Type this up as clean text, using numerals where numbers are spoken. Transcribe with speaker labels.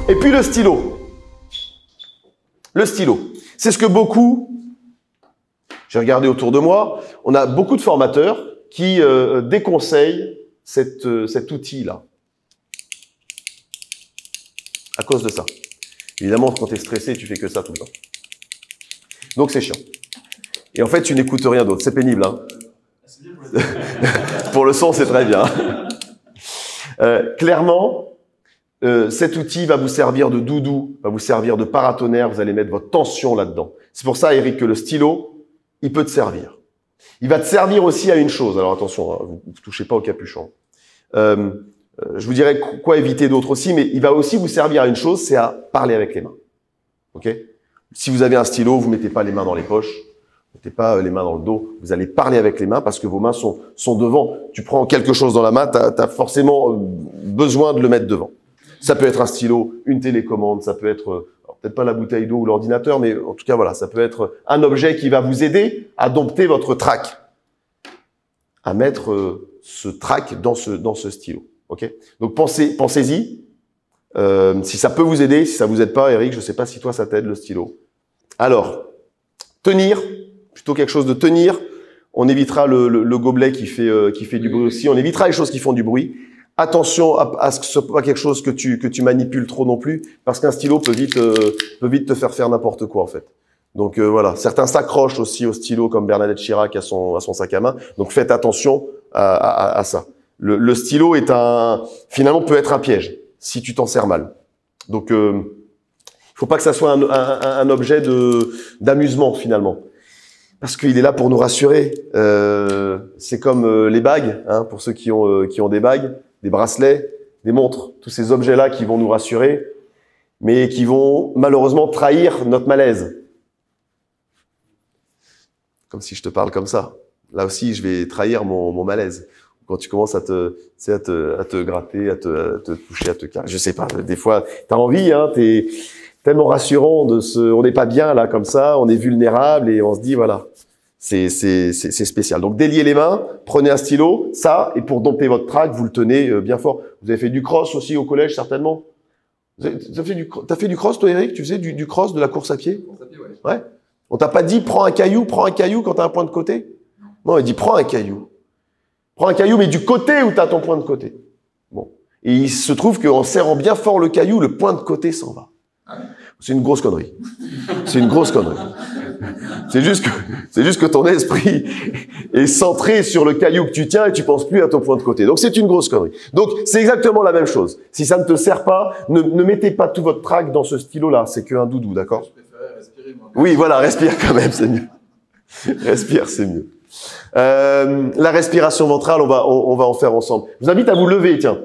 Speaker 1: Et puis le stylo. Le stylo. C'est ce que beaucoup, j'ai regardé autour de moi, on a beaucoup de formateurs qui déconseillent cet outil-là. À cause de ça. Évidemment, quand tu es stressé, tu fais que ça tout le temps. Donc c'est chiant. Et en fait, tu n'écoutes rien d'autre. C'est pénible, hein. Pour le son, c'est très bien. Clairement, cet outil va vous servir de doudou, va vous servir de paratonnerre, vous allez mettre votre tension là-dedans. C'est pour ça, Eric, que le stylo, il peut te servir. Il va te servir aussi à une chose. Alors attention, hein, vous ne touchez pas au capuchon. Je vous dirais quoi éviter d'autre aussi, mais il va aussi vous servir à une chose, c'est à parler avec les mains. Ok ? Si vous avez un stylo, vous mettez pas les mains dans les poches, vous mettez pas les mains dans le dos, vous allez parler avec les mains parce que vos mains sont devant. Tu prends quelque chose dans la main, tu as forcément besoin de le mettre devant. Ça peut être un stylo, une télécommande, ça peut être, peut-être pas la bouteille d'eau ou l'ordinateur, mais en tout cas voilà, ça peut être un objet qui va vous aider à dompter votre trac, à mettre ce trac dans ce stylo. Ok ? Donc pensez-y. Si ça peut vous aider, si ça vous aide pas, Eric, je sais pas si toi ça t'aide le stylo. Alors, tenir, plutôt quelque chose de tenir. On évitera le gobelet qui fait du bruit aussi. On évitera les choses qui font du bruit. Attention à ce que ce soit pas quelque chose que tu manipules trop non plus, parce qu'un stylo peut vite te faire n'importe quoi en fait. Donc voilà, certains s'accrochent aussi au stylo comme Bernadette Chirac à son sac à main. Donc faites attention à ça. Le stylo finalement peut être un piège si tu t'en sers mal. Donc il faut pas que ça soit un objet d'amusement finalement, parce qu'il est là pour nous rassurer. C'est comme les bagues, hein, pour ceux qui ont des bagues, des bracelets, des montres, tous ces objets-là qui vont nous rassurer, mais qui vont malheureusement trahir notre malaise. Comme si je te parle comme ça. Là aussi, je vais trahir mon malaise. Quand tu commences à te gratter, à te toucher, à te caresser. Je sais pas, des fois, t'as envie, hein, t'es tellement rassurant on n'est pas bien là comme ça, on est vulnérable et on se dit voilà, c'est spécial. Donc déliez les mains, prenez un stylo, ça, et pour dompter votre trac, vous le tenez bien fort. Vous avez fait du cross aussi au collège certainement. T'as fait du cross toi, Eric? Tu faisais du cross, de la course à pied?
Speaker 2: Course à pied, ouais.
Speaker 1: Ouais. On t'a pas dit prends un caillou quand t'as un point de côté? Non, il dit prends un caillou. Prends un caillou, mais du côté où tu as ton point de côté. Bon. Et il se trouve qu'en serrant bien fort le caillou, le point de côté s'en va. C'est une grosse connerie. C'est une grosse connerie. C'est juste que ton esprit est centré sur le caillou que tu tiens et tu penses plus à ton point de côté. Donc c'est une grosse connerie. Donc c'est exactement la même chose. Si ça ne te sert pas, ne mettez pas tout votre trac dans ce stylo-là. C'est qu'un doudou, d'accord?
Speaker 2: Je préférais respirer, moi.
Speaker 1: Oui, voilà, respire quand même, c'est mieux. Respire, c'est mieux. La respiration ventrale, on va en faire ensemble. Je vous invite à vous lever, tiens.